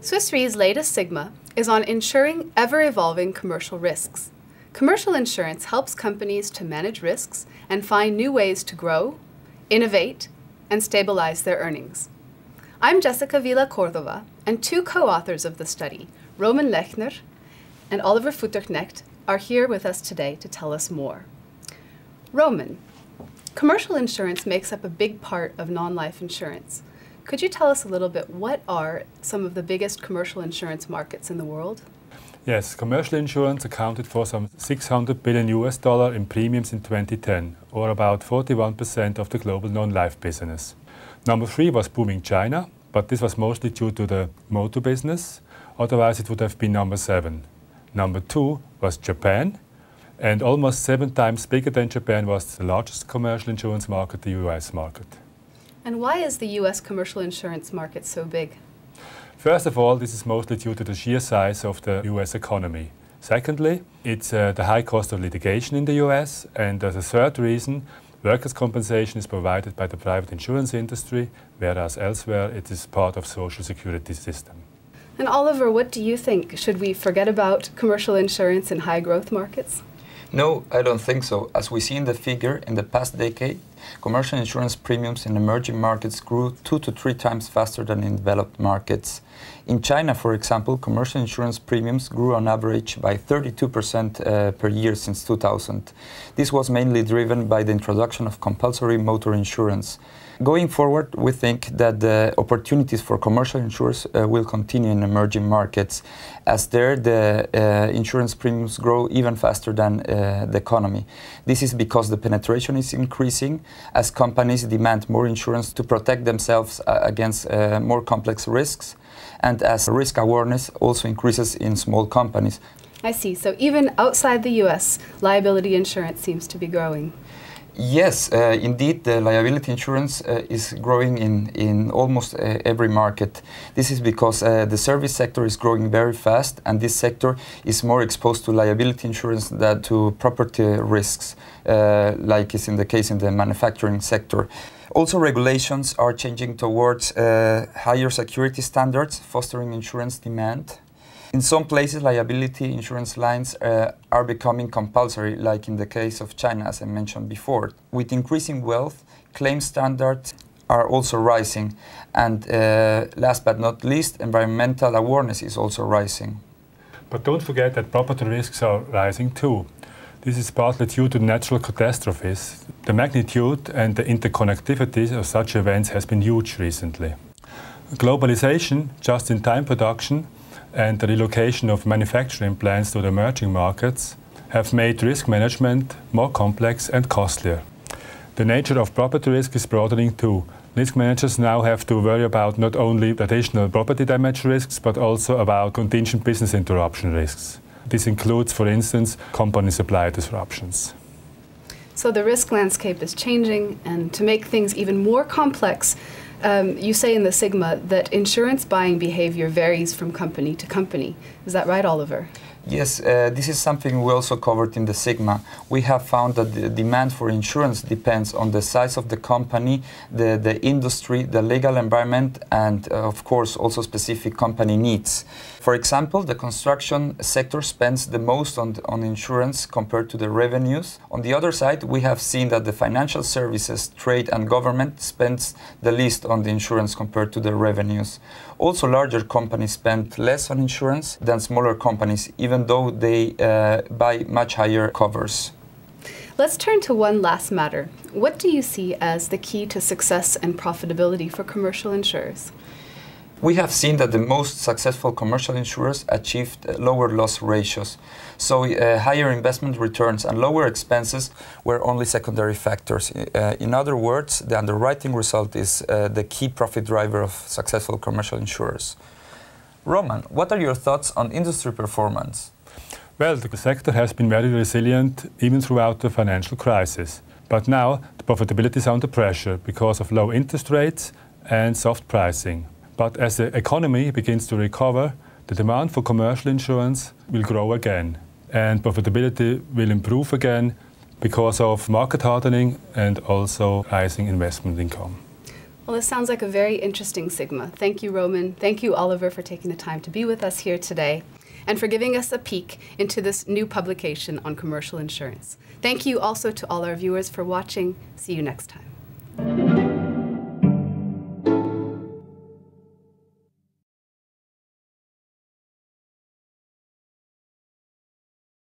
Swiss Re's latest Sigma is on ensuring ever-evolving commercial risks. Commercial insurance helps companies to manage risks and find new ways to grow, innovate, and stabilize their earnings. I'm Jessica Villa Cordova, and two co-authors of the study, Roman Lechner and Oliver Futterknecht, are here with us today to tell us more. Roman, commercial insurance makes up a big part of non-life insurance. Could you tell us a little bit, what are some of the biggest commercial insurance markets in the world? Yes, commercial insurance accounted for some $600 billion in premiums in 2010, or about 41% of the global non-life business. Number 3 was booming China, but this was mostly due to the motor business. Otherwise, it would have been number 7. Number 2 was Japan, and almost 7 times bigger than Japan was the largest commercial insurance market, the US market. And why is the US commercial insurance market so big? First of all, this is mostly due to the sheer size of the US economy. Secondly, it's the high cost of litigation in the US. And the third reason, workers' compensation is provided by the private insurance industry, whereas elsewhere it is part of the social security system. And Oliver, what do you think? Should we forget about commercial insurance in high growth markets? No, I don't think so. As we see in the figure, in the past decade, commercial insurance premiums in emerging markets grew 2 to 3 times faster than in developed markets. In China, for example, commercial insurance premiums grew on average by 32% per year since 2000. This was mainly driven by the introduction of compulsory motor insurance. Going forward, we think that the opportunities for commercial insurers will continue in emerging markets, as there the insurance premiums grow even faster than the economy. This is because the penetration is increasing as companies demand more insurance to protect themselves against more complex risks, and as risk awareness also increases in small companies. I see. So even outside the US, liability insurance seems to be growing. Yes, indeed, the liability insurance is growing in almost every market. This is because the service sector is growing very fast, and this sector is more exposed to liability insurance than to property risks, like is in the case in the manufacturing sector. Also, regulations are changing towards higher security standards, fostering insurance demand. In some places, liability insurance lines are becoming compulsory, like in the case of China, as I mentioned before. With increasing wealth, claim standards are also rising. And last but not least, environmental awareness is also rising. But don't forget that property risks are rising too. This is partly due to natural catastrophes. The magnitude and the interconnectivity of such events has been huge recently. Globalization, just-in-time production, and the relocation of manufacturing plants to the emerging markets have made risk management more complex and costlier. The nature of property risk is broadening too. Risk managers now have to worry about not only traditional property damage risks, but also about contingent business interruption risks. This includes, for instance, company supply disruptions. So the risk landscape is changing, and to make things even more complex, you say in the Sigma that insurance buying behavior varies from company to company. Is that right, Oliver? Yes, this is something we also covered in the Sigma. We have found that the demand for insurance depends on the size of the company, the industry, the legal environment, and of course also specific company needs. For example, the construction sector spends the most on insurance compared to the revenues. On the other side, we have seen that the financial services, trade and government spends the least on the insurance compared to the revenues. Also, larger companies spend less on insurance than smaller companies, even though they buy much higher covers. Let's turn to one last matter. What do you see as the key to success and profitability for commercial insurers? We have seen that the most successful commercial insurers achieved lower loss ratios. So higher investment returns and lower expenses were only secondary factors. In other words, the underwriting result is the key profit driver of successful commercial insurers. Roman, what are your thoughts on industry performance? Well, the sector has been very resilient even throughout the financial crisis. But now the profitability is under pressure because of low interest rates and soft pricing. But as the economy begins to recover, the demand for commercial insurance will grow again. and profitability will improve again because of market hardening and also rising investment income. Well, this sounds like a very interesting Sigma. Thank you, Roman. Thank you, Oliver, for taking the time to be with us here today and for giving us a peek into this new publication on commercial insurance. Thank you also to all our viewers for watching. See you next time.